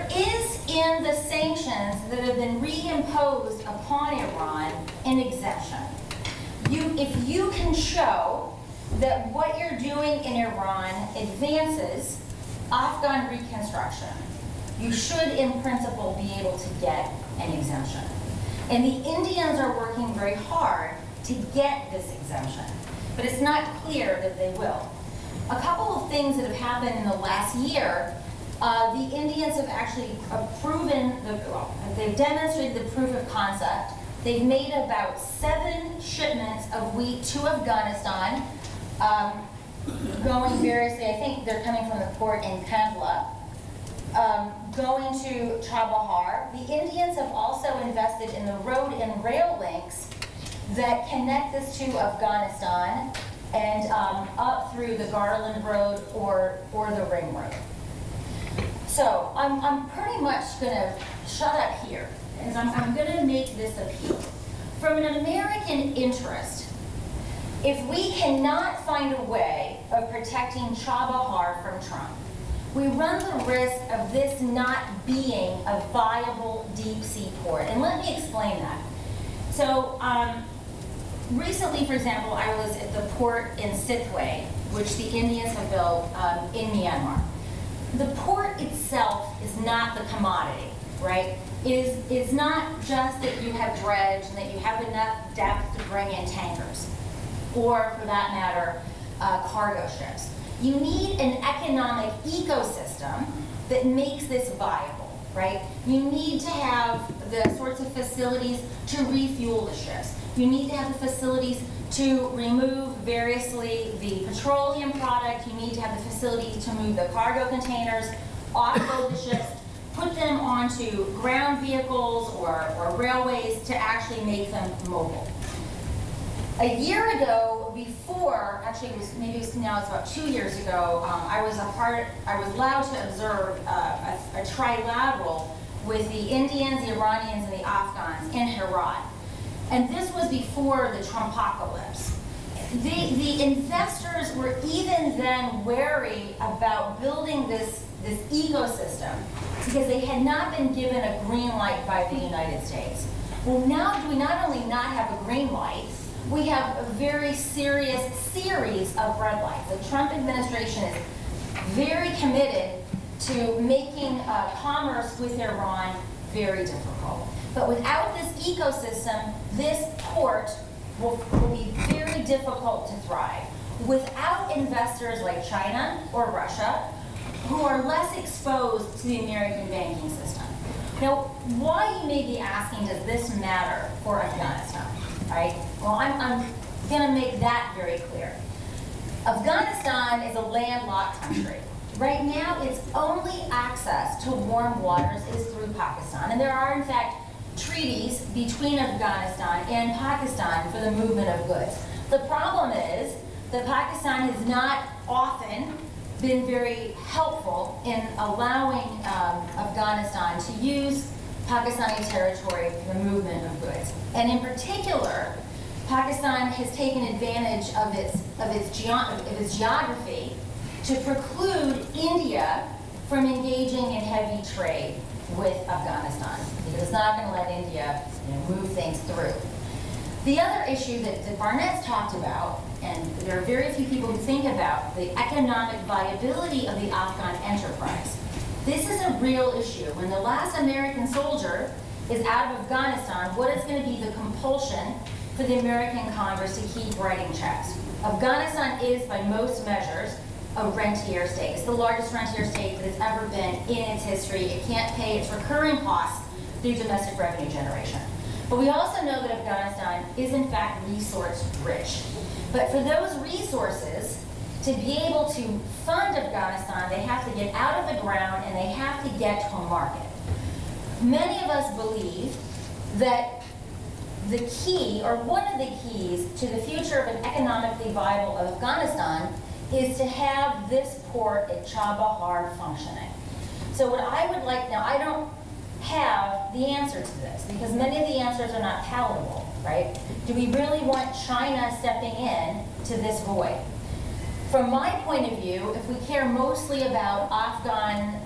There is in the sanctions that have been reimposed upon Iran an exemption. If you can show that what you're doing in Iran advances Afghan reconstruction, you should in principle be able to get an exemption. And the Indians are working very hard to get this exemption, but it's not clear that they will. A couple of things that have happened in the last year, the Indians have actually they've demonstrated the proof of concept. They've made about 7 shipments of wheat to Afghanistan, going variously. I think they're coming from the port in Kandla, going to Chabahar. The Indians have also invested in the road and rail links that connect this to Afghanistan and up through the Garland Road or the Ring Road. So I'm pretty much going to shut up here, because I'm going to make this appeal. From an American interest, if we cannot find a way of protecting Chabahar from Trump, we run the risk of this not being a viable deep sea port. And let me explain that. So recently, for example, I was at the port in Sithway, which the Indians have built in Myanmar. The port itself is not the commodity, right? It's not just that you have dredge and that you have enough depth to bring in tankers, or for that matter, cargo ships. You need an economic ecosystem that makes this viable, right? You need to have the sorts of facilities to refuel the ships. You need to have the facilities to remove variously the petroleum product. You need to have the facility to move the cargo containers, offload the ships, put them onto ground vehicles or railways to actually make them mobile. A year ago, before, actually now it's about 2 years ago, I was allowed to observe a trilateral with the Indians, the Iranians, and the Afghans in Herat. And this was before the Trumpocalypse. The investors were even then wary about building this ecosystem because they had not been given a green light by the United States. Well, now we not only not have a green light, we have a very serious series of red lights. The Trump administration is very committed to making commerce with Iran very difficult. But without this ecosystem, this port will be very difficult to thrive. Without investors like China or Russia, who are less exposed to the American banking system. Now, why you may be asking, does this matter for Afghanistan, right? Well, I'm going to make that very clear. Afghanistan is a landlocked country. Right now, its only access to warm waters is through Pakistan. And there are, in fact, treaties between Afghanistan and Pakistan for the movement of goods. The problem is that Pakistan has not often been very helpful in allowing Afghanistan to use Pakistani territory for the movement of goods. And in particular, Pakistan has taken advantage of its geography to preclude India from engaging in heavy trade with Afghanistan, because it's not going to let India move things through. The other issue that Barnett's talked about, and there are very few people who think about the economic viability of the Afghan enterprise. This is a real issue. When the last American soldier is out of Afghanistan, what is going to be the compulsion for the American Congress to keep writing checks? Afghanistan is, by most measures, a rentier state. It's the largest rentier state that has ever been in its history. It can't pay its recurring costs through domestic revenue generation. But we also know that Afghanistan is in fact resource rich. But for those resources to be able to fund Afghanistan, they have to get out of the ground and they have to get to a market. Many of us believe that the key, or one of the keys, to the future of an economically viable Afghanistan is to have this port at Chabahar functioning. So what I would like, now I don't have the answer to this because many of the answers are not palatable, right? Do we really want China stepping in to this void? From my point of view, if we care mostly about Afghan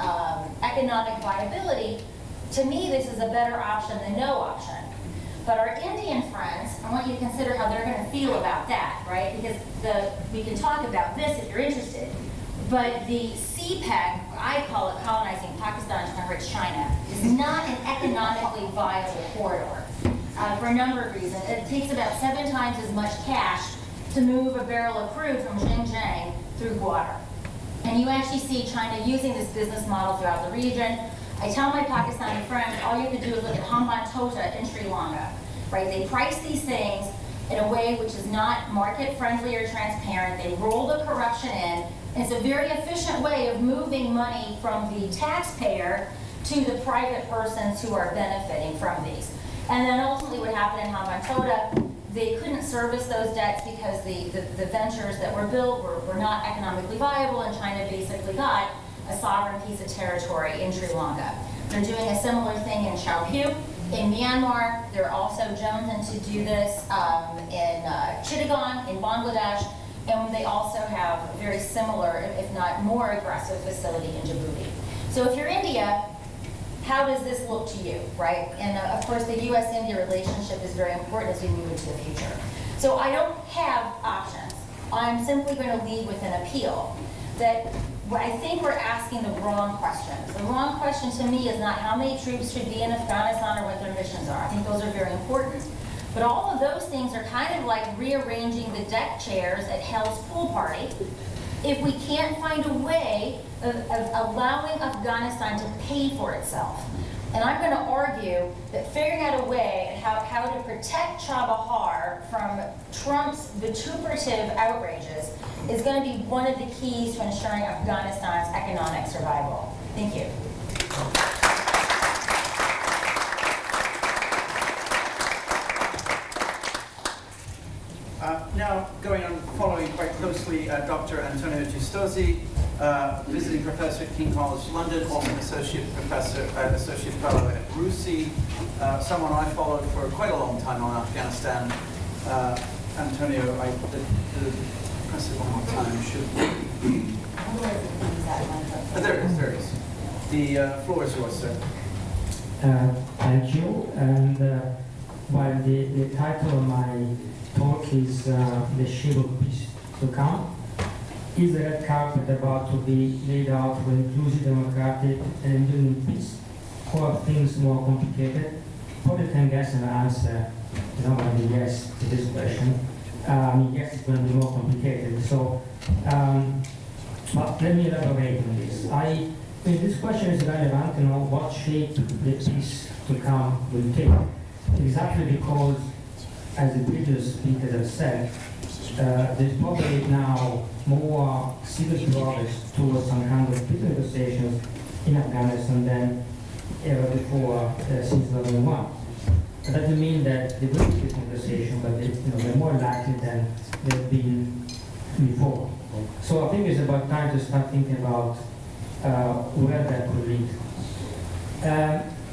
economic viability, to me, this is a better option than no option. But our Indian friends, I want you to consider how they're going to feel about that, right? Because we can talk about this if you're interested. But the CPEC, I call it colonizing Pakistan to enrich China, is not an economically viable corridor for a number of reasons. It takes about 7 times as much cash to move a barrel of crude from Xinjiang through water. And you actually see China using this business model throughout the region. I tell my Pakistani friends, all you have to do is look at Hambantota in Sri Lanka, right? They price these things in a way which is not market-friendly or transparent. They roll the corruption in. And it's a very efficient way of moving money from the taxpayer to the private persons who are benefiting from these. And then ultimately what happened in Hambantota, they couldn't service those debts because the ventures that were built were not economically viable, and China basically got a sovereign piece of territory in Sri Lanka. They're doing a similar thing in Chaopyu. In Myanmar, they're also jonesing to do this in Chittagong, in Bangladesh, and they also have a very similar, if not more aggressive facility in Djibouti. So if you're India, how does this look to you, right? And of course, the US-India relationship is very important as we move into the future. So I don't have options. I'm simply going to lead with an appeal that I think we're asking the wrong questions. The wrong question to me is not how many troops should be in Afghanistan or what their missions are. I think those are very important. But all of those things are kind of like rearranging the deck chairs at Hell's pool party if we can't find a way of allowing Afghanistan to pay for itself. And I'm going to argue that figuring out a way how to protect Chabahar from Trump's vituperative outrages is going to be one of the keys to ensuring Afghanistan's economic survival. Thank you. Now, going on, following quite closely, Dr. Antonio Giustosi, visiting professor at King College London, also an associate professor, associate fellow at RUSI, someone I followed for quite a long time on Afghanistan. Antonio, the professor one more time should. There it is. The floor is yours, sir. Thank you. And while the title of my talk is The Shape of Peace to Come, is the red carpet about to be laid out for inclusive, democratic, and enduring peace, or are things more complicated? Probably can guess an answer, normally yes, to this question. Yes, it's going to be more complicated. So, but let me elaborate on this. This question is relevant, what shape the peace to come will take. Exactly because, as the previous speakers have said, there's probably now more serious progress towards some kind of peace negotiations in Afghanistan than ever before since 2001. That doesn't mean that there will be peace negotiation, but they're more likely than they've been before. So I think it's about time to start thinking about where that could lead.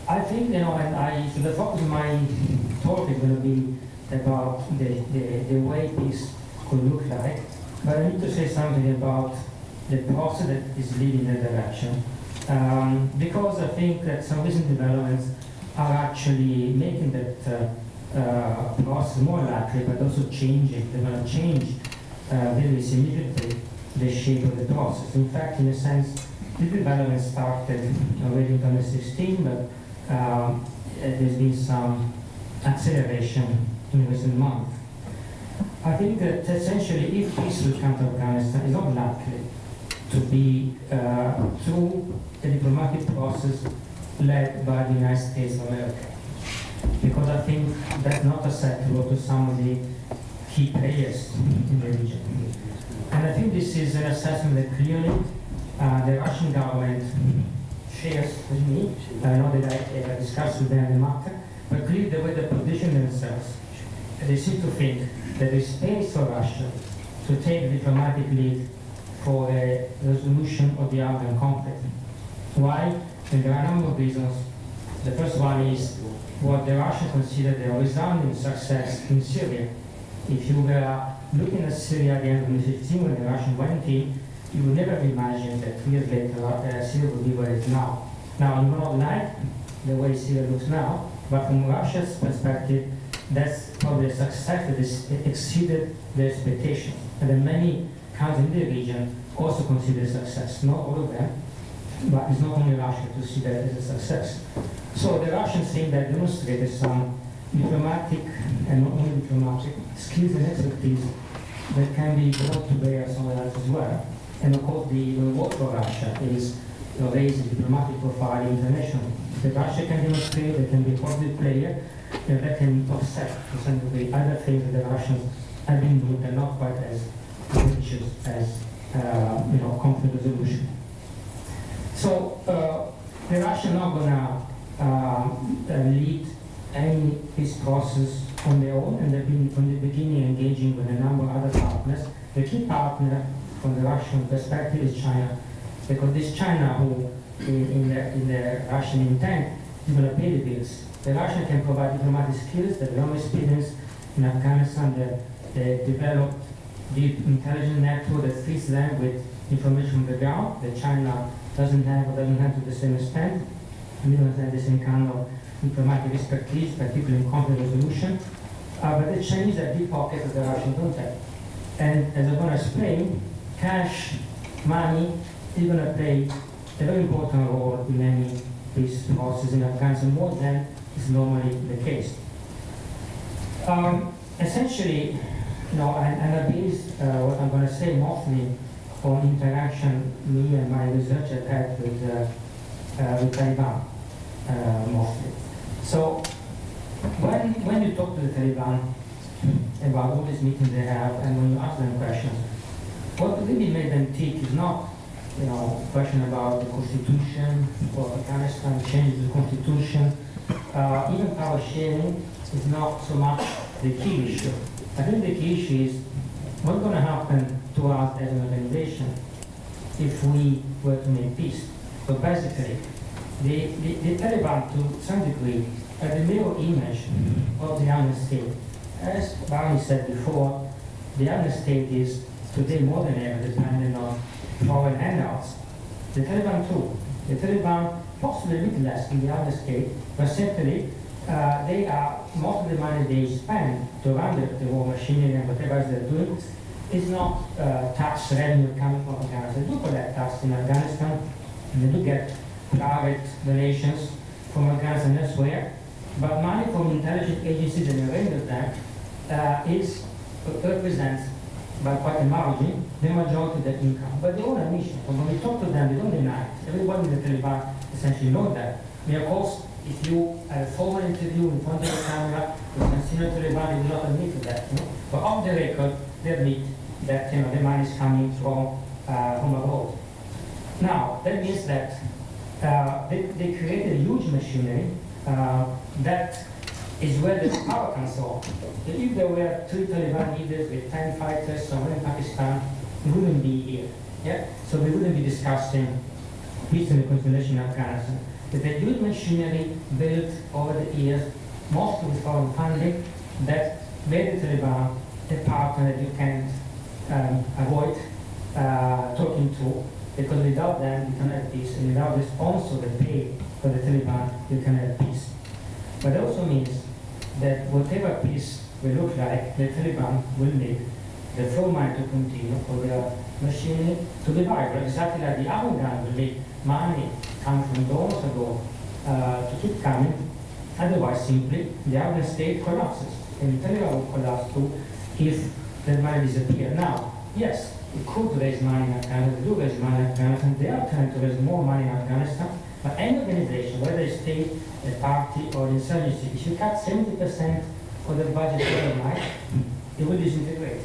I think, so the focus of my talk is going to be about the way peace could look like, but I need to say something about the process that is leading that direction, because I think that some recent developments are actually making that process more likely, but also changing. They're going to change very significantly the shape of the process. In fact, in a sense, this development started already in 2016, but there's been some acceleration in recent months. I think that essentially, if peace will come to Afghanistan, is not likely to be through a diplomatic process led by the United States of America, because I think that's not acceptable to some of the key players in the region. And I think this is an assessment that clearly the Russian government shares with me. I know that I discussed with them the matter, but clearly the way they position themselves, they seem to think that there is space for Russia to take the diplomatic lead for a resolution of the Afghan conflict. Why? And there are a number of reasons. The first one is what the Russians consider the resounding success in Syria. If you were looking at Syria at the end of 2015 when the Russians went in, you would never imagine that 3 years later Syria would be where it is now. Now, you will not like the way Syria looks now, but from Russia's perspective, that's probably a success that has exceeded their expectations. And then many countries in the region also consider success, not all of them, but it's not only Russia to see that as a success. So the Russians think that demonstrated some diplomatic and not only diplomatic skills and expertise that can be brought to bear somewhere else as well. And of course, the reward for Russia is to raise the diplomatic profile internationally. If Russia can demonstrate they can be a positive player, that can offset to some degree other things that the Russians have been doing and not quite as ambitious as conflict resolution. So the Russians are not gonna lead any peace process on their own, and they've been from the beginning engaging with a number of other partners. The key partner from the Russian perspective is China, because this China who, in the Russian intent, is going to pay the bills. The Russians can provide diplomatic skills, they have long experience in Afghanistan, they developed deep intelligence network that fits them with information on the ground that China doesn't have or doesn't have to the same extent. We don't have the same kind of diplomatic expertise, particularly in conflict resolution. But the Chinese have deep pockets that the Russians don't have. And as I'm going to explain, cash, money, is going to play a very important role in any peace process in Afghanistan, more than is normally the case. Essentially, and I based what I'm going to say mostly on interaction me and my research have had with Taliban, mostly. So when you talk to the Taliban about all these meetings they have, and when you ask them questions, what really made them tick is not question about the constitution for Afghanistan, change the constitution, even power sharing is not so much the key issue. I think the key issue is what's going to happen to us as an organization if we were to make peace. So basically, the Taliban, to some degree, are the mirror image of the Islamic State. As Barney said before, the Islamic State is today more than ever dependent on foreign handouts. The Taliban too. The Taliban possibly a bit less in the Islamic State, but certainly they are, most of the money they spend to run the war machinery and whatever else they're doing is not tax revenue coming from Afghanistan. They do collect tax in Afghanistan, and they do get private donations from Afghanistan elsewhere, but money from intelligence agencies and a range of them represents by quite a margin the majority of their income. But they own a mission. And when we talk to them, they don't deny it. Everybody in the Taliban essentially knows that. I mean, of course, if you have a formal interview in front of the camera with a senior Taliban, they do not admit to that. But off the record, they admit that the money is coming from abroad. Now, that means that they created a huge machinery that is where the power comes from. If there were 3 Taliban leaders with 10 fighters somewhere in Pakistan, we wouldn't be here. Yeah? So we wouldn't be discussing peace and reconciliation in Afghanistan. There's a huge machinery built over the years, mostly with foreign funding, that made the Taliban a partner that you can't avoid talking to, because without them you cannot have peace, and without the sponsor that pay for the Taliban, you cannot have peace. But it also means that whatever peace will look like, the Taliban will need the flow money to continue for their machinery to be viable, exactly like the Afghan will need money coming from donors abroad to keep coming. Otherwise, simply, the Afghan state collapses, and the Taliban will collapse too if that money disappears. Now, yes, it could raise money in Afghanistan, they do raise money in Afghanistan, they are trying to raise more money in Afghanistan, but any organization, whether a state, a party, or insurgency, if you cut 70% of the budget overnight, it will disintegrate.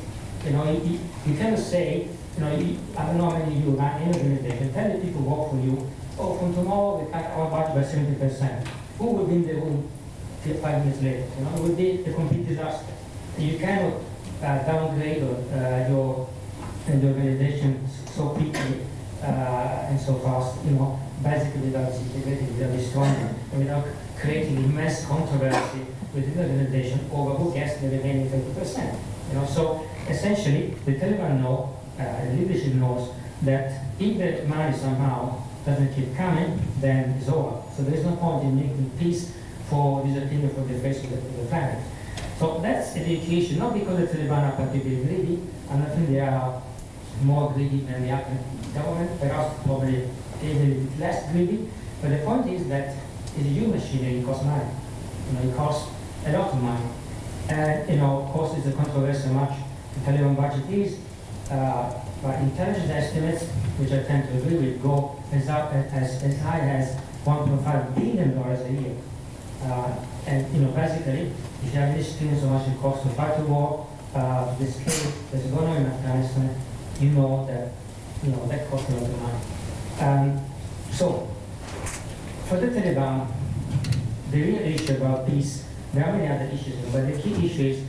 You cannot say, I don't know how many of you run any organization, tell the people who work for you, oh, from tomorrow we cut our budget by 70%. Who will be in the room 5 minutes later? It will be a complete disaster. You cannot downgrade your organization so quickly and so fast, basically without integrating, without destroying, and without creating immense controversy within the organization over who gets the remaining 30%. So essentially, the Taliban know, the leadership knows that if the money somehow doesn't keep coming, then it's over. So there is no point in making peace for disappearing from the face of the planet. So that's education, not because the Taliban are particularly greedy, and I think they are more greedy than the Afghan government, perhaps probably even less greedy, but the point is that it's a huge machinery, it costs money. It costs a lot of money. And of course, it's a controversial much the Taliban budget is, but intelligence estimates, which I tend to agree with, go as high as $1.5 billion a year. And basically, if you have any experience of how much it costs to fight a war, the scale that's going on in Afghanistan, you know that costs a lot of money. So, for the Taliban, the real issue about peace, there are many other issues, but the key issue is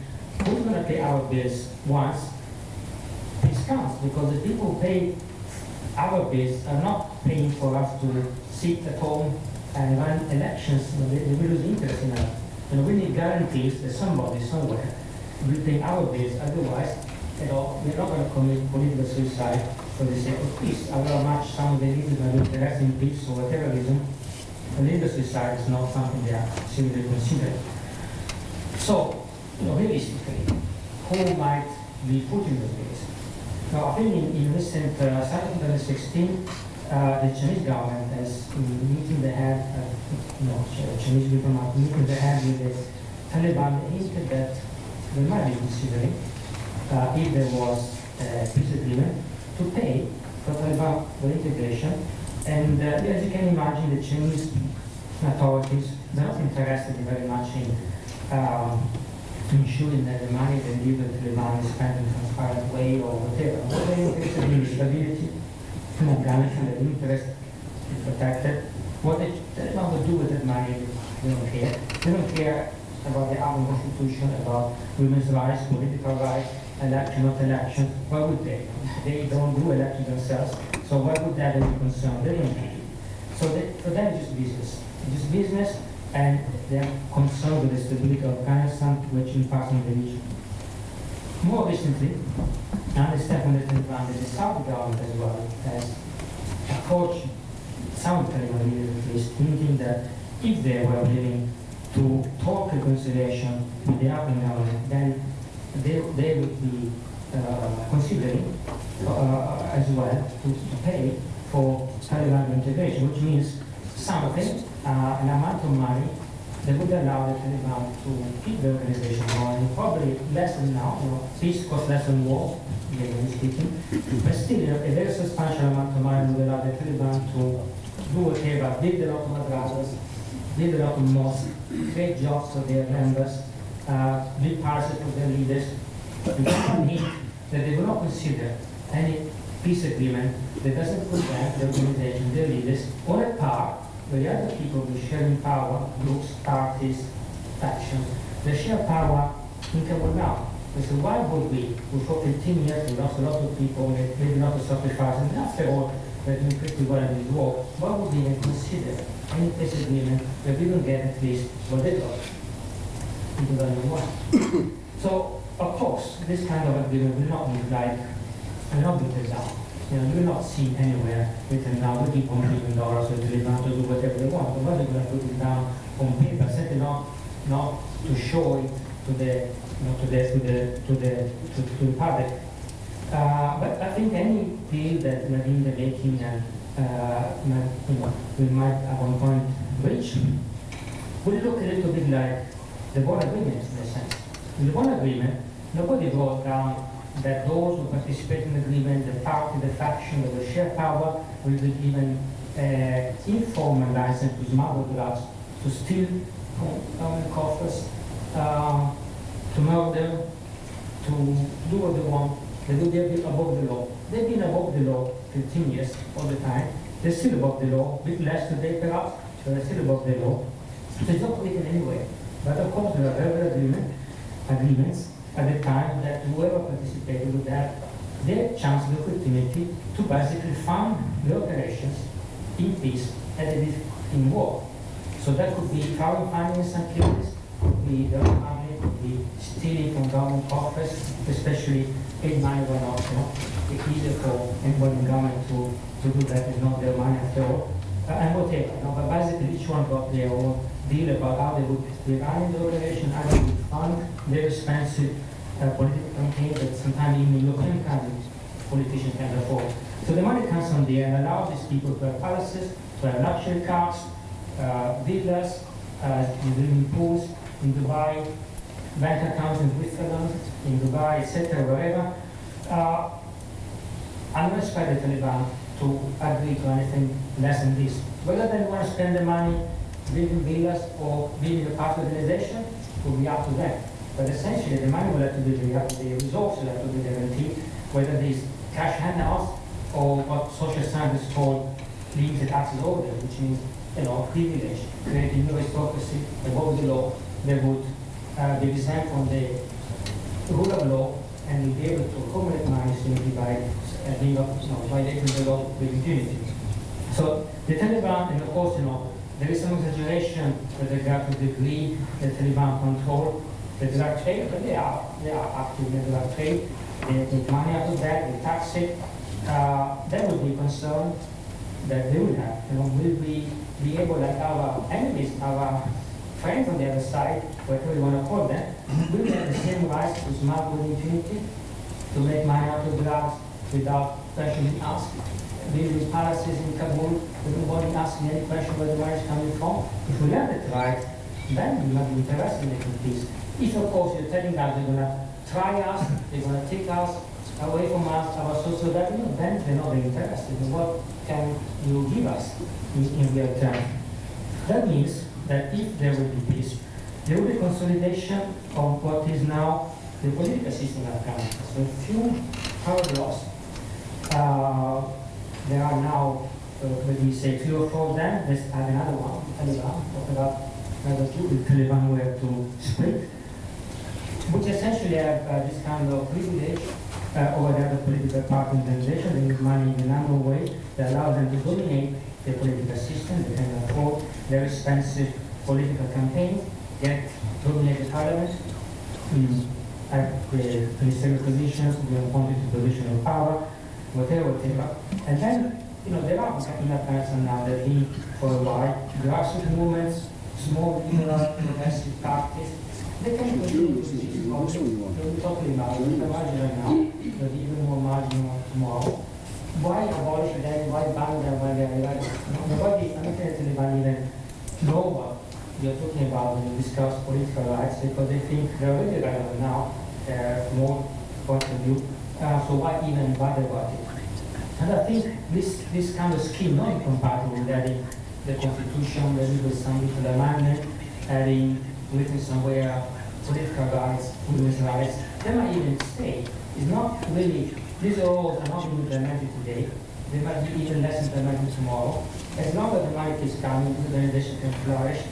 who's going to pay our bills once peace comes? Because the people who pay our bills are not paying for us to sit at home and run elections. They will lose interest in us. We need guarantees that somebody somewhere will pay our bills. Otherwise, we're not going to commit political suicide for the sake of peace. However much some of the leaders are interested in peace or whatever reason, political suicide is not something they are seriously considering. So, realistically, who might be put in the place? Now, I think in recent, starting 2016, the Chinese government has meeting they had, Chinese diplomat meeting they had with the Taliban hinted that they might be considering, if there was a peace agreement, to pay for Taliban for integration. And as you can imagine, the Chinese authorities are not interested very much in ensuring that the money they give the Taliban is spent in a transparent way or whatever. What they're interested in is stability in Afghanistan, their interest is protected. What they want to do with that money, they don't care. They don't care about the Afghan constitution, about women's rights, political rights, election, not election. Why would they? They don't do elections themselves, so why would that be concerned? They don't care. So for them, it's just business. It's just business, and they're concerned with the stability of Afghanistan, which impacts on the region. More recently, I understand from the Taliban that the Saudi government as well has approached some Taliban leaders at least, thinking that if they were willing to talk reconciliation with the Afghan government, then they would be considering as well to pay for Taliban integration, which means something, an amount of money that would allow the Taliban to keep the organization going, probably less than now, peace costs less than war, generally speaking, but still a very substantial amount of money would allow the Taliban to do whatever, build a lot of madrasas, build a lot of mosques, create jobs for their members, build parcels for their leaders. We don't need that they will not consider any peace agreement that doesn't put them, the organization, their leaders, on a par with the other people who sharing power, groups, parties, factions. They share power in Kabul now. So why would we for 15 years, we lost a lot of people, maybe not a sacrifice, and after all, we're doing pretty well in this war, why would we even consider any peace agreement that we don't get at least what they got in 2001? So, of course, this kind of agreement will not be done. You will not see anywhere written down the people $1 billion so they want to do whatever they want. But they're going to put it down on paper, certainly not to show it to the public. But I think any deal that Nadine is making and we might at one point reach will look a little bit like the Bonn Agreement in a sense. In the Bonn Agreement, nobody wrote down that those who participate in the agreement, the party, the faction, that will share power, will be given informal license to smuggle drugs, to steal government coffers, to murder, to do what they want. They will be above the law. They've been above the law 15 years all the time. They're still above the law, a bit less today perhaps, but they're still above the law. So it's not written anywhere. But of course there are verbal agreements at the time that whoever participated would have their chance, the opportunity to basically fund the operations in peace as it is in war. So that could be crowdfunding in some cases, could be the money, could be stealing from government coffers, especially aid money when not, it's easier for anyone in government to do that, it's not their money after all. and whatever. But basically each one got their own deal about how they would be running the operation, how they would fund their expensive political campaign that sometimes even European countries politicians can afford. So the money comes from there and allows these people to have palaces, to have luxury cars, villas, swimming pools in Dubai, bank accounts in Switzerland, in Dubai, etc., wherever. I'm not expect the Taliban to agree to anything less than this. Whether they want to spend the money building villas or building a party organization will be up to them. But essentially, the money will have to be the resources will have to be guaranteed, whether these cash handouts or what social scientists call limited access order, which means privilege, creating new aristocracy above the law. They would be exempt from the rule of law and will be able to accumulate money simply by violating the law with impunity. So the Taliban, and of course, there is some exaggeration with regard to the degree the Taliban control the drug trade, but they are active in the drug trade. They make money out of that, they tax it. There will be concern that they will have. Will we be able, like our enemies, our friends on the other side, whatever you want to call them, will they have the same rights to smuggle with impunity, to make money out of drugs without questioning us? Building palaces in Kabul, nobody asking any question where the money is coming from. If we have that right, then we might be interested in making peace. If, of course, you're telling us they're going to try us, they're going to take us away from us, our social revenue, then they're not very interested. And what can you give us in real terms? That means that if there will be peace, there will be consolidation of what is now the political system in Afghanistan. So a few paragraphs. There are now, let me say, 3 or 4 of them. Let's add another one, Taliban. Talk about another 2, the Taliban were to split, which essentially have this kind of privilege over the other political party organization. They use money in a number of ways that allow them to dominate the political system. They can afford their expensive political campaigns, get dominate the parliament, have ministerial positions, be appointed to position of power, whatever. And then, there are in Afghanistan now that have been for a while, grassroots movements, small liberal progressive parties. They can continue to be totally marginal right now, but even more marginal tomorrow. Why abolish them? Why ban them when they're like nobody, I'm not even know what you're talking about when you discuss political rights, because they think they're already relevant now, from more point of view. So why even bother about it? And I think this kind of scheme not incompatible with adding the constitution, maybe with some little amendment, adding written somewhere political rights, women's rights. They might even stay. It's not really, these laws are not being implemented today. They might be even less implemented tomorrow. As long as the money is coming, the organization can flourish.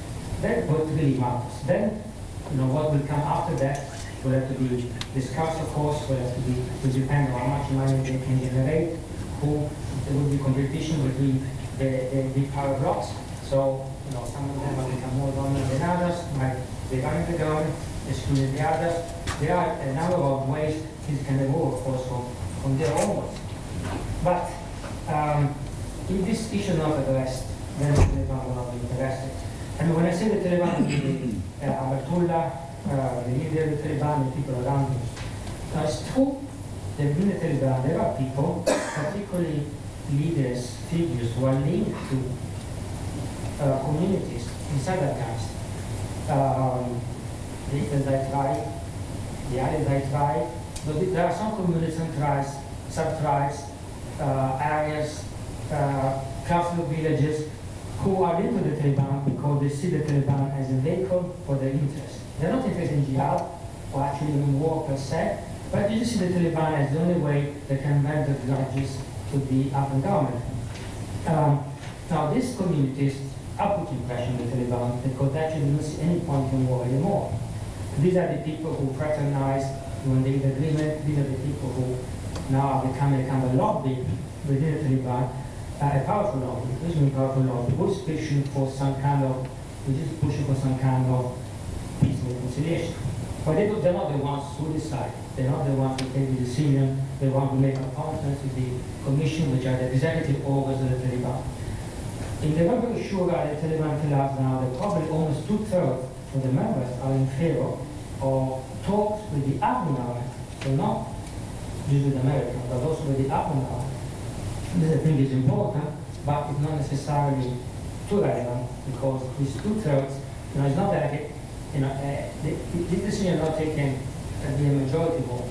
That's what really matters. Then, what will come after that will have to be discussed, of course, will depend on how much money they can generate, there will be competition between the big power blocks. So, some of them will become more dominant than others, might be running the government, excluding the others. There are a number of ways this can evolve, of course, from there onwards. But if this issue is not addressed, then the Taliban will not be interested. And when I say the Taliban, the Abatullah, the leader of the Taliban, the people around him. Now it's true that in the Taliban there are people, particularly leaders, figures who are linked to communities inside Afghanistan. The Iqtizai tribe, the Alizai tribe, but there are some communities and tribes, sub-tribes, areas, clusters of villages who are linked to the Taliban because they see the Taliban as a vehicle for their interests. They're not interested in jihad or actually in war per se, but you see the Taliban as the only way they can bend the grudges to the Afghan government. Now these communities are putting pressure on the Taliban because they actually don't see any point in war anymore. These are the people who fraternize when they get agreement. These are the people who now are becoming a kind of lobby within the Taliban, a powerful lobby, increasingly powerful lobby, who's pushing for some kind of peace and reconciliation. But they're not the ones who decide. They're not the ones who take the decision. They want to make appointments with the commission, which are the executive organs of the Taliban. In the Rubber Sugar, the Taliban tell us now that probably almost 2/3 of the members are in favor of talks with the Afghan army, so not just with America, but also with the Afghan army. This I think is important, but it's not necessarily too relevant because these 2/3, it's not that this decision is not taken at the majority vote.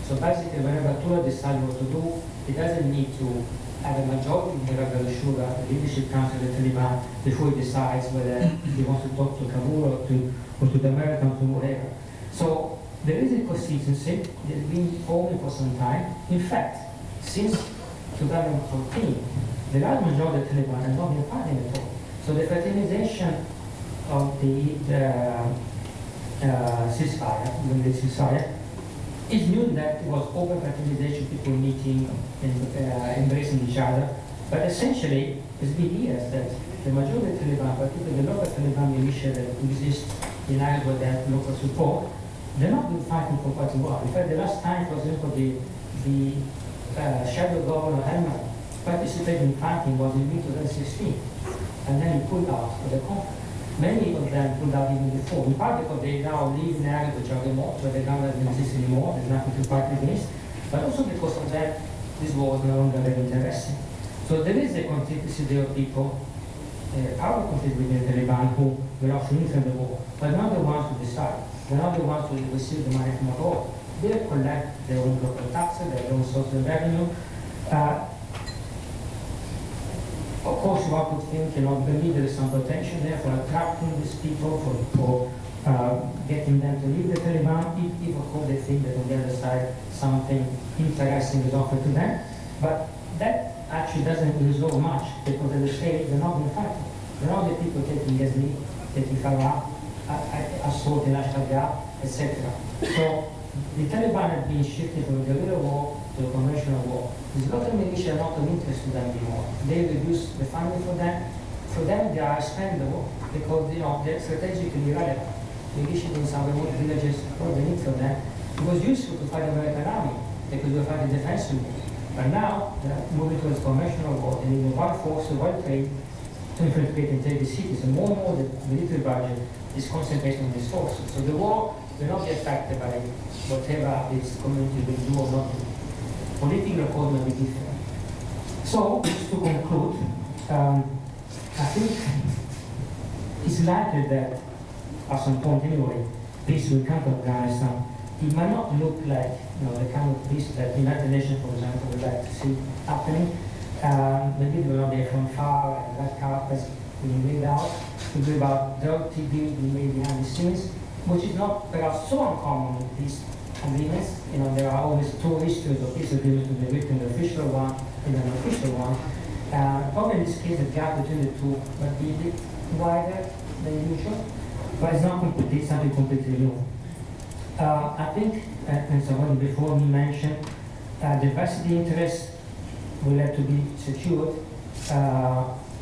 So basically, whenever Tura decides what to do, it doesn't need to have a majority in the Rubber Sugar, the leadership council of the Taliban, before he decides whether he wants to talk to Kabul or to the Americans or whatever. So there is a consistency that's been forming for some time. In fact, since 2014, the large majority of the Taliban has not been fighting at all. So the fraternization of the ceasefire, is new that it was open fraternization, people meeting and embracing each other. But essentially, it's been years that the majority of the Taliban, particularly the local Taliban militia that exist in areas where they have local support, they're not been fighting for quite a while. In fact, the last time, for example, the shadow governor Helmand participated in fighting was in 2016, and then he pulled out of the conflict. Many of them pulled out even before, in part because they now live in areas which are remote, where the government doesn't exist anymore, there's nothing to fight against, but also because of that, this war is no longer very interesting. So there is a constituency there of people, power constituency within the Taliban who will also enter the war, but not the ones who decide. They're not the ones who receive the money from abroad. They collect their own local taxes, their own source of revenue. Of course, one could think, maybe there is some potential there for attracting these people, for getting them to leave the Taliban, if of course they think that on the other side something interesting is offered to them. But that actually doesn't resolve much, because as I say, they're not being fighting. They're not the people taking Ghazni, taking Farah, assault in Ashgabat, etc. So the Taliban have been shifted from a guerrilla war to a conventional war. These local militia are not of interest to them anymore. They reduce the funding for them. For them, they are expendable because they're strategically irrelevant. Militia in some remote villages, what they need for them. It was useful to fight the American army because they were fighting defensively. But now they're moving towards conventional war and in one force, well trained to infiltrate and take the cities. And more the military budget is concentrated on these forces. So the war will not be affected by whatever this community will do or not do. Political code may be different. So, just to conclude, I think it's likely that, at some point anyway, peace will come to Afghanistan. It might not look like the kind of peace that the United Nations, for example, would like to see happening. Maybe it will not be from far and red carpets being laid out. It will be about dirty deals being made behind the scenes, which is not perhaps so uncommon in peace agreements. There are always two histories of peace agreements with the written official one and an unofficial one. Probably in this case, the gap between the two might be a bit wider than usual, but it's not completely something completely new. I think, and someone before me mentioned, diversity interests will have to be secured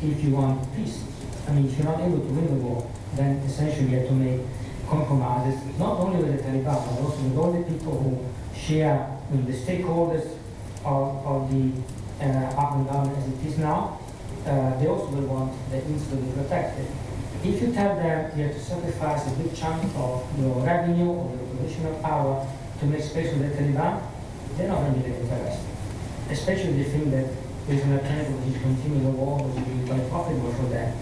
if you want peace. If you're not able to win the war, then essentially you have to make compromises, not only with the Taliban, but also with all the people who share with the stakeholders of the Afghan government as it is now. They also will want the East to be protected. If you tell them you have to sacrifice a big chunk of your revenue or your position of power to make space for the Taliban, they're not going to be very interested. Especially if they think that there's an alternative to continue the war, which will be quite profitable for them.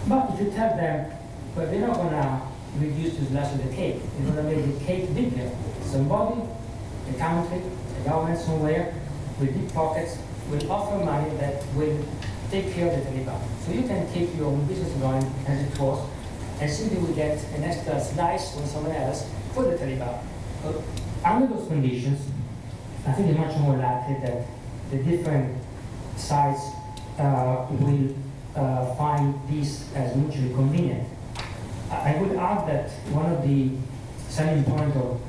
But if you tell them, but they're not going to reduce the slice of the cake, they're going to make the cake bigger. Somebody, a country, a government somewhere with deep pockets will offer money that will take care of the Taliban. So you can keep your own business going as it was, and simply will get an extra slice from someone else for the Taliban. Under those conditions, I think it's much more likely that the different sides will find peace as mutually convenient. I would add that one of the selling points of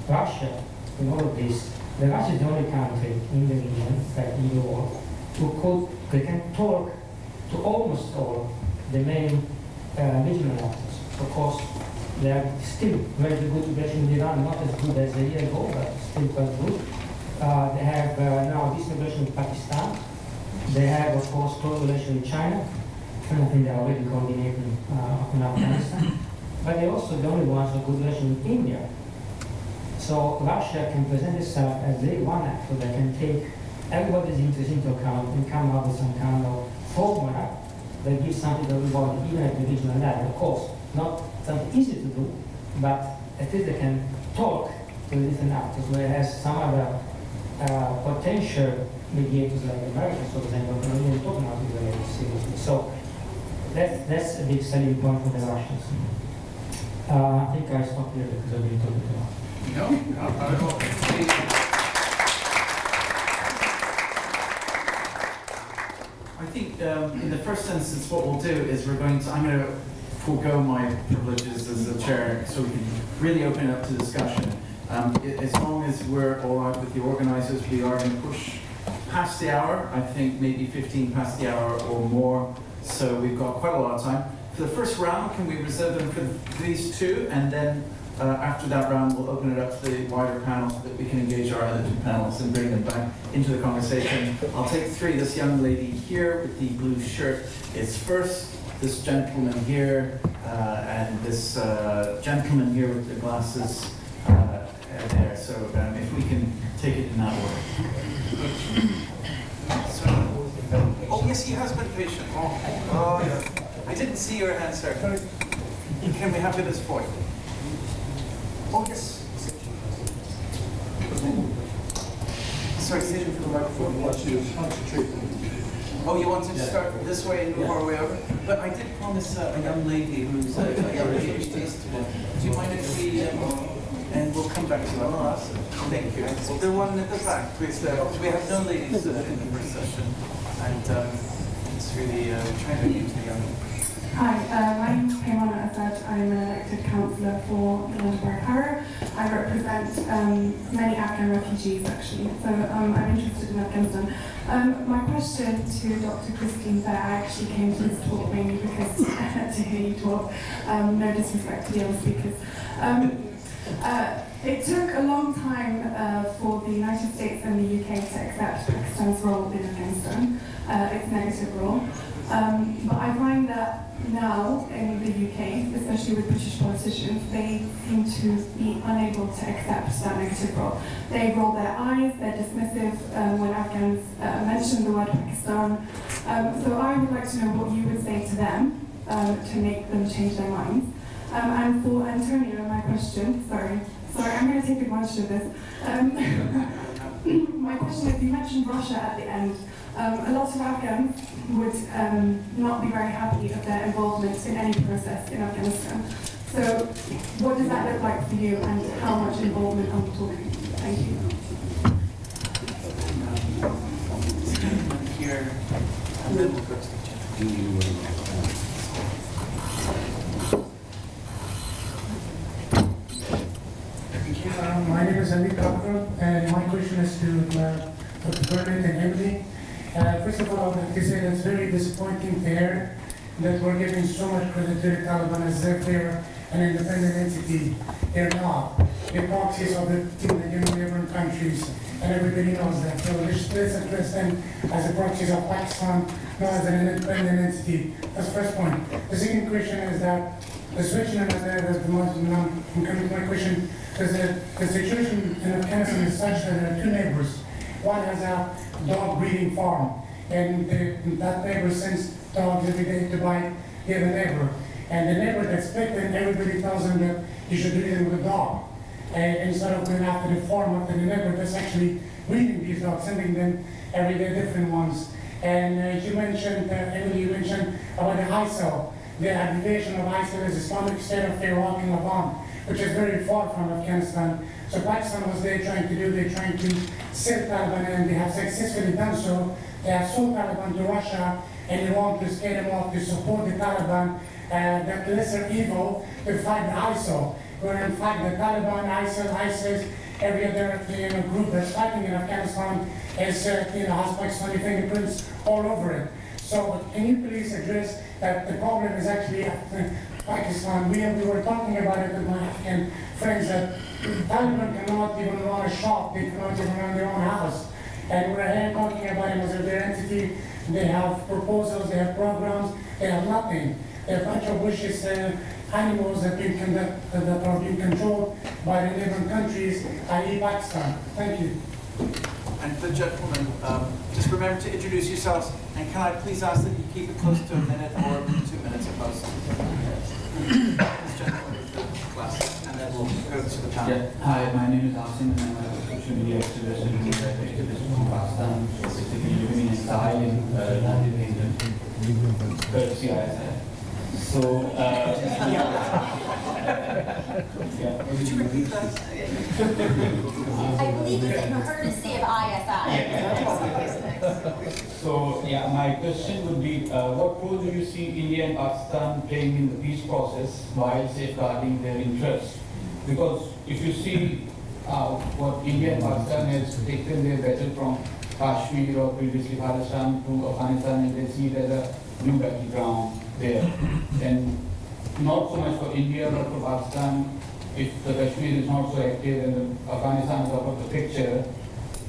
Russia in all of this, that Russia is the only country in the region, in the world, they can talk to almost all the main regional actors. Of course, they are still very good relations with Iran, not as good as a year ago, but still quite good. They have now this relation with Pakistan. They have, of course, close relation with China. I think they're already coordinating in Afghanistan. But they're also the only ones who have good relation with India. So Russia can present itself as the one actor that can take everybody's interest into account and come up with some kind of formula that gives something to everybody, even at the regional level. Of course, not something easy to do, but at least they can talk to the different actors, whereas some other potential mediators like America, for example, are not even talking about it very seriously. So that's a big selling point for the Russians. I think I stop here because I've been talking too long. No, not at all. I think in the first instance, what we'll do is I'm going to forego my privileges as the chair so we can really open it up to discussion. As long as we're all right with the organizers, we are going to push past the hour, I think maybe 15 past the hour or more, so we've got quite a lot of time. For the first round, can we reserve them for these two, and then after that round, we'll open it up to the wider panel so that we can engage our other two panels and bring them back into the conversation. I'll take three. This young lady here with the blue shirt is first, this gentleman here, and this gentleman here with the glasses there. So if we can take it in that order. Oh, yes, he has been patient. Oh, yeah. I didn't see your hand, sir. Can we have it as point? Oh, yes. Sorry, stay for the microphone. Oh, you wanted to start this way and move our way over? But I did promise a young lady who's a young PhD student. Do you mind if we, and we'll come back to that. Thank you. The one at the back, please. We have no ladies in the first session. And it's really trying to use the young. Hi, my name is Paimona Asad. I'm an elected councillor for the London Borough of Harrow. I represent many Afghan refugees, actually, so I'm interested in Afghanistan. My question to Dr. Christine Fair, I actually came to this talk mainly because to hear you talk, no disrespect to the other speakers. It took a long time for the United States and the UK to accept Pakistan's role in Afghanistan, its negative role. But I find that now in the UK, especially with British politicians, they seem to be unable to accept that negative role. They roll their eyes, they're dismissive when Afghans mention the word Pakistan. So I would like to know what you would say to them to make them change their minds. And for Antonio, my question, sorry, I'm going to take advantage of this. My question is, you mentioned Russia at the end. A lot of Afghans would not be very happy of their involvement in any process in Afghanistan. So what does that look like for you, and how much involvement are we talking? Thank you. Here, and then we'll go to the My name is Amit Kapoor, and my question is to Dr. Burnett and Emily. First of all, I'd like to say that it's very disappointing to hear that we're giving so much credit to the Taliban as if they're an independent entity. They're not. They're proxies of the neighboring countries, and everybody knows that. So let's address them as the proxies of Pakistan, not as an independent entity. That's the first point. The second question is that the situation I'm coming to my question is that the situation in Afghanistan is such that there are two neighbors. One has a dog breeding farm, and that neighbor sends dogs every day to bite the other neighbor. And the neighbor that's bitten, everybody tells him that he should do it with a dog. And instead of going after the farm, after the neighbor that's actually breeding these dogs, sending them every day different ones. And you mentioned, Emily, you mentioned about the ISIL. The abbreviation of ISIL is Islamic State of Iraq and Levant, which is very far from Afghanistan. So Pakistan was there trying to send Taliban, and they have successfully done so. They have sold Taliban to Russia, and they want to scare them off to support the Taliban, that lesser evil, to fight the ISIL. Where in fact the Taliban, ISIL, ISIS, every other group that's fighting in Afghanistan is, has Pakistani fingerprints all over it. So can you please address that the problem is actually Pakistan? We were talking about it with my Afghan friends that Taliban cannot even run a shop, they cannot even run their own house. And we're here talking about them as their entity they have proposals, they have programs, they have nothing. They have a bunch of wishes and animals that are being controlled by the neighboring countries, i.e. Pakistan. Thank you. And the gentleman, just remember to introduce yourselves, and can I please ask that you keep it close to a minute or 2 minutes at most? This gentleman with the glasses, and then we'll go to the panel. Yeah. Hi, my name is Asim, and I'm a social media activist and human rights activist from Pakistan, basically living in exile in United Kingdom, courtesy ISI. So, yeah. Could you repeat that? I believe it's in courtesy of ISI. So, yeah, my question would be, what role do you see India and Pakistan playing in the peace process while safeguarding their interests? Because if you see what India and Pakistan has taken their battle from Kashmir or previously Afghanistan to Afghanistan, and they see it as a new battleground there. And not so much for India but for Pakistan, if the Kashmir is not so active and Afghanistan is out of the picture,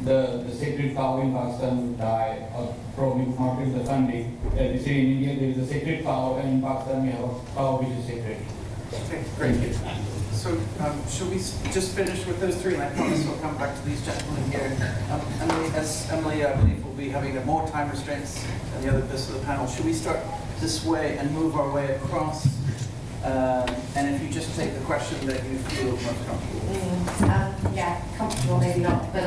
the sacred cow in Pakistan would die, or probably not get the funding. As we say in India, there is a sacred cow, and in Pakistan we have a cow which is sacred. Okay, great. So, should we just finish with those three, and I promise we'll come back to these gentlemen here. Emily, I believe, will be having more time restraints than the other bits of the panel. Should we start this way and move our way across? And if you just take the question that you feel most comfortable. Yeah, comfortable maybe not, but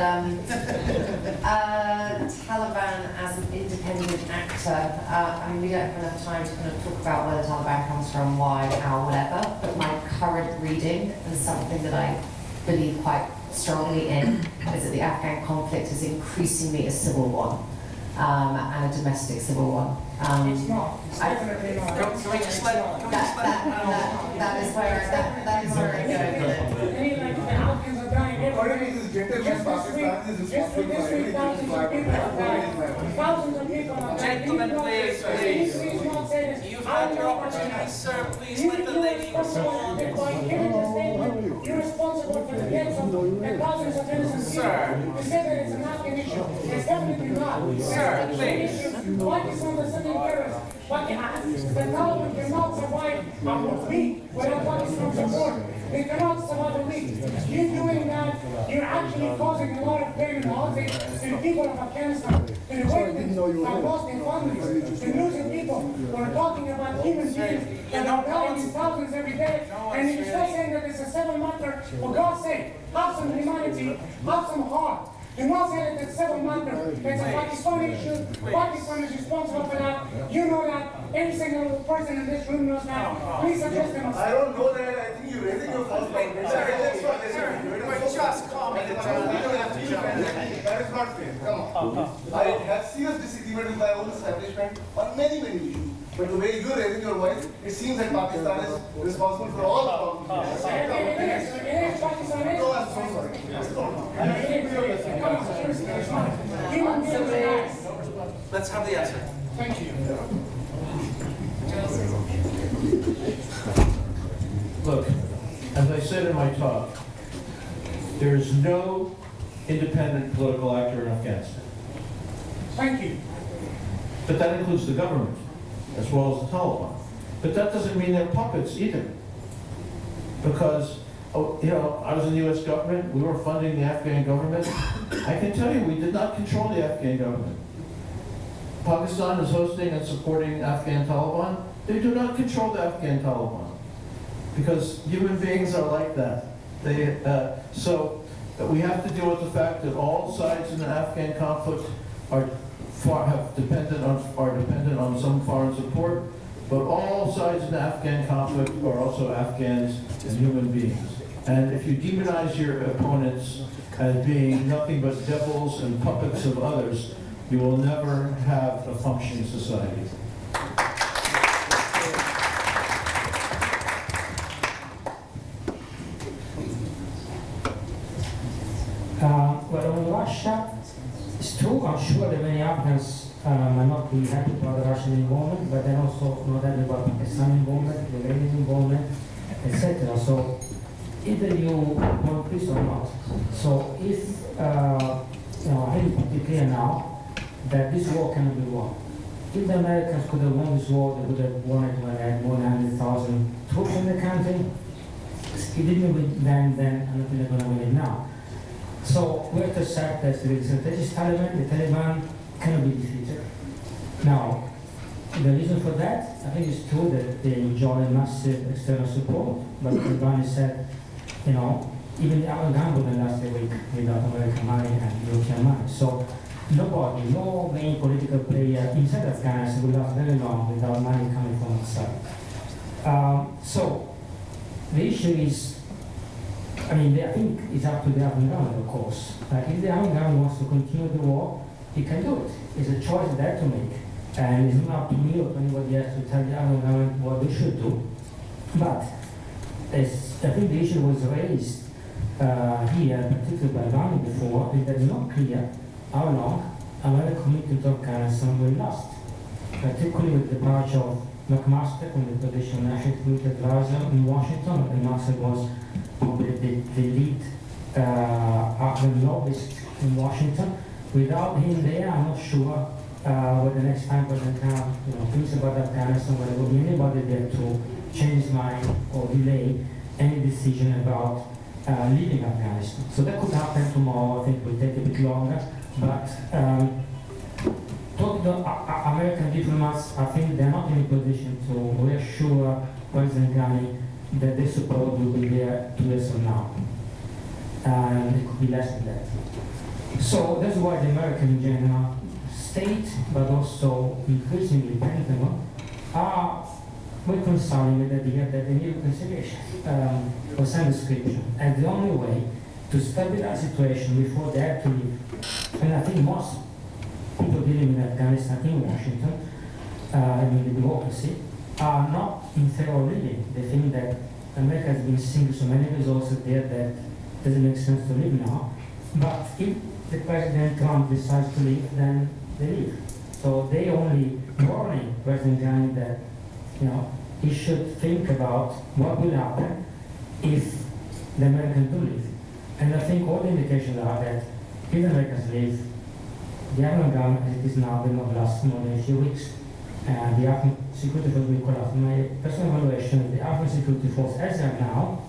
Taliban as an independent actor, I mean, we don't have enough time to kind of talk about where the Taliban comes from, why, how, whatever, but my current reading, and something that I believe quite strongly in, is that the Afghan conflict is increasingly a civil one, and a domestic civil one. It's not. It's definitely not. Can we just let That is where I go with it. I mean, like, the Afghans are dying every day. Just this week, thousands of people have died. Thousands of people have died. Gentlemen, please. Please not say this. You've had your opportunity, sir. Please let the lady respond. By giving this statement, you're responsible for the deaths of thousands of innocent people. Sir. You said that it's an Afghan issue. It's definitely not. Sir, please. Pakistan is sending terrorists. But the Taliban cannot survive a week without Pakistan support. They cannot survive a week. You doing that, you're actually causing a lot of pain and heartache to the people of Afghanistan, to the victims who have lost their families, to losing people who are talking about human beings that are dying in thousands every day. And you're still saying that it's a 7-monther. For God's sake, have some humanity, have some heart. Do not say that it's 7-monther. It's a Pakistani issue. Pakistan is responsible for that. You know that. Every single person in this room knows that. Please address them. I don't know that. I think you're raising your false point. Just comment. You don't have to defend that. That is not fair. Come on. I have serious disagreement with my own establishment on many issues. But the way you're raising your voice, it seems that Pakistan is responsible for all the problems. It is Pakistan. No, I'm so sorry. Let's have the answer. Thank you. Look, as I said in my talk, there is no independent political actor in Afghanistan. Thank you. But that includes the government, as well as the Taliban. But that doesn't mean they're puppets either. Because, I was in the US government, we were funding the Afghan government. I can tell you, we did not control the Afghan government. Pakistan is hosting and supporting Afghan Taliban. They do not control the Afghan Taliban. Because human beings are like that. So we have to deal with the fact that all sides in the Afghan conflict are dependent on some foreign support, but all sides in the Afghan conflict are also Afghans and human beings. And if you demonize your opponents as being nothing but devils and puppets of others, you will never have a functioning society. Well, on Russia, it's true, I'm sure that many Afghans might not be happy about the Russian involvement, but they're also not happy about Pakistan involvement, the Iranian involvement, etc. So either you want peace or not. So if, I think it's pretty clear now that this war cannot be won. if the Americans could have won this war, they would have won it when they had more than 100,000 troops in the country. It didn't win then, I don't think they're going to win it now. So we have to accept that there is a Taliban. The Taliban cannot be defeated. Now, the reason for that, I think it's true that they enjoy massive external support, but the Taliban said, you know, even the Afghan wouldn't last a week without American money and European money. So nobody, no main political player inside Afghanistan will last very long without money coming from outside. So the issue is, I mean, I think it's up to the Afghan government, of course. If the Afghan government wants to continue the war, it can do it. It's a choice they have to make. And it's not up to me or to anybody else to tell the Afghan government what they should do. But as I think the issue was raised here, particularly by Rani before, is that it's not clear how long American commitment to Afghanistan will last. Particularly with the departure of McMaster from the position of National Security Advisor in Washington. McMaster was probably the lead Afghan lobbyist in Washington. Without him there, I'm not sure what the next time President Trump thinks about Afghanistan, whether there will be anybody there to change his mind or delay any decision about leaving Afghanistan. So that could happen tomorrow. I think it will take a bit longer. But talking to American diplomats, I think they're not in a position to reassure President Ghani that their support will be there 2 years from now. And it could be less than that. So that's why the American in general, state, but also increasingly Pentagon, are reconciling with the idea that they need reconciliation or some description as the only way to stabilize the situation before they have to leave. And I think most people dealing with Afghanistan in Washington, in the democracy, are not in favor of leaving. They think that America has been sinking so many resources there that it doesn't make sense to leave now. But if the President Trump decides to leave, then they leave. So they only warning President Ghani that he should think about what will happen if the Americans do leave. And I think all the indications are that if the Americans leave, the Afghan government as it is now will not last more than a few weeks. And the Afghan security force will collapse. My personal evaluation is the Afghan security force as they are now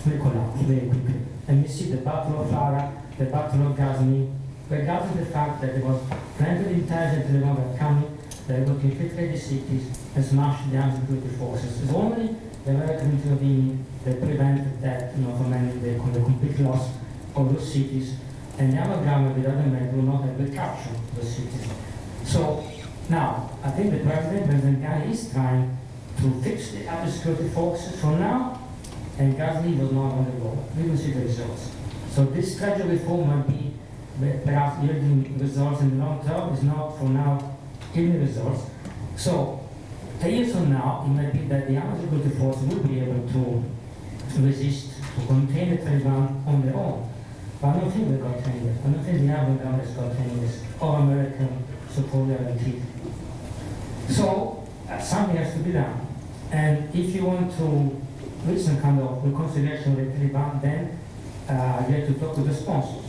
will collapse very quickly. And we see the Battle of Farah, the Battle of Ghazni, regardless of the fact that there was plenty of intelligence in the moment coming, they were going to infiltrate the cities and smash the armed security forces. It's only the American intervening that prevented that from ending the complete loss of those cities, and the other government without America will not have recaptured those cities. So now, I think the President Ghani is trying to fix the armed security forces for now, and Ghazni was not on the go. We will see the results. So this strategic reform might be perhaps yielding results in the long term. Is not for now giving results. So 10 years from now, it might be that the armed security force will be able to resist, to contain the Taliban on their own. But I don't think they've got 10 years. I don't think the Afghan government has got 10 years or American support guaranteed. So something has to be done. And if you want to reach some kind of reconciliation with the Taliban, then you have to talk to the sponsors.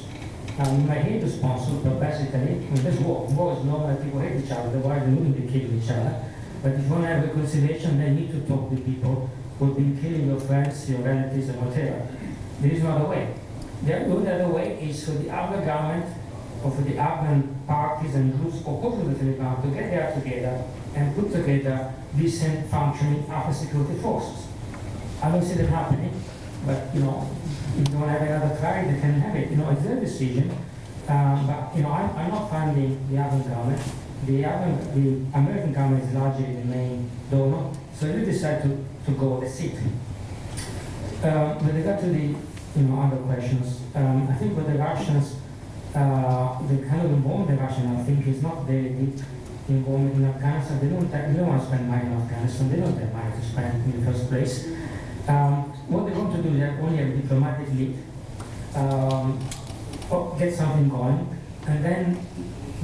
Now, you might hate the sponsors, but basically, in this war is normal, people hate each other, otherwise they wouldn't be killing each other. But if you want to have reconciliation, then you need to talk with people who have been killing your friends, your relatives, and whatever. There is no other way. The only other way is for the Afghan government or for the Afghan parties and groups opposed to the Taliban to get there together and put together decent functioning Afghan security forces. I don't see that happening, but if you want to have another try, they can have it. It's their decision. But I'm not finding the Afghan government. The American government is largely the main donor, so they decide to go with a seat. With regard to the other questions, I think with the Russians, the kind of involvement the Russians, I think, is not very deep involvement in Afghanistan. They don't want to spend money in Afghanistan. They don't have money to spend in the first place. What they want to do is only a diplomatic lead, get something going, and then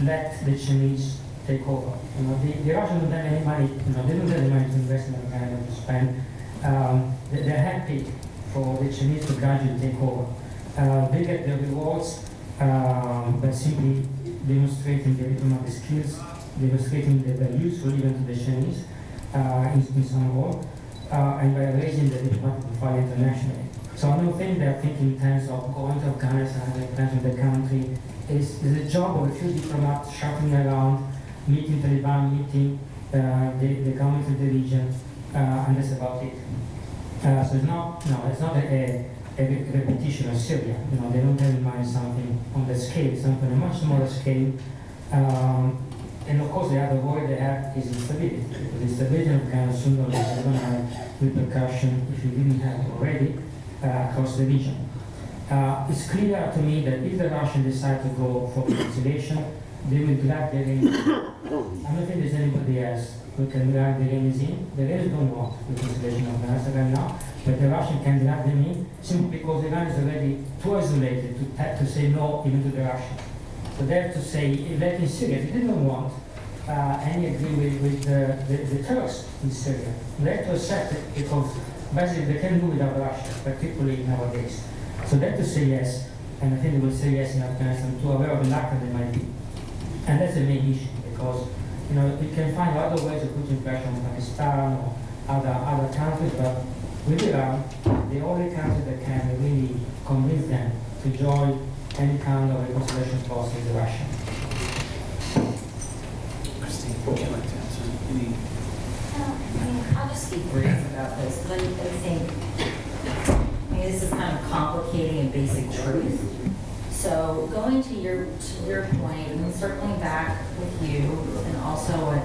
let the Chinese take over. The Russians don't have any money. They don't have the money to invest in Afghanistan to spend. They're happy for the Chinese to gradually take over. They get their rewards by simply demonstrating their diplomatic skills demonstrating that they're useful even to the Chinese in some role, and by raising the diplomatic profile internationally. So I don't think they're thinking in terms of going to Afghanistan and representing the country. It's a job of a few diplomats shuffling around, meeting Taliban, meeting the government of the region, and that's about it. So it's not a repetition of Syria. They don't have in mind something on the scale, something on a much smaller scale. And of course, the other worry they have is instability. Because instability in Afghanistan sooner or later is going to have repercussion, if you didn't have it already, across the region. It's clear to me that if the Russians decide to go for reconciliation, they will drag the Iranians. I don't think there's anybody else who can drag the Iranians in. The Iranians don't want reconciliation of Afghanistan right now, but the Russians can drag them in simply because Iran is already too isolated to say no even to the Russians. So they have to say, like in Syria, they didn't want any agreement with the Turks in Syria. They have to accept it because basically they can do without Russia, particularly nowadays. So they have to say yes, and I think they will say yes in Afghanistan too, however reluctant they might be. And that's the main issue because you can find other ways of putting pressure on Pakistan or other countries, but with Iran, the only country that can really convince them to join any kind of reconciliation process is Russia. Christine, would you like to answer any? I'll just be brief about this, but I think this is kind of complicating a basic truth. So going to your point and circling back with you, and also what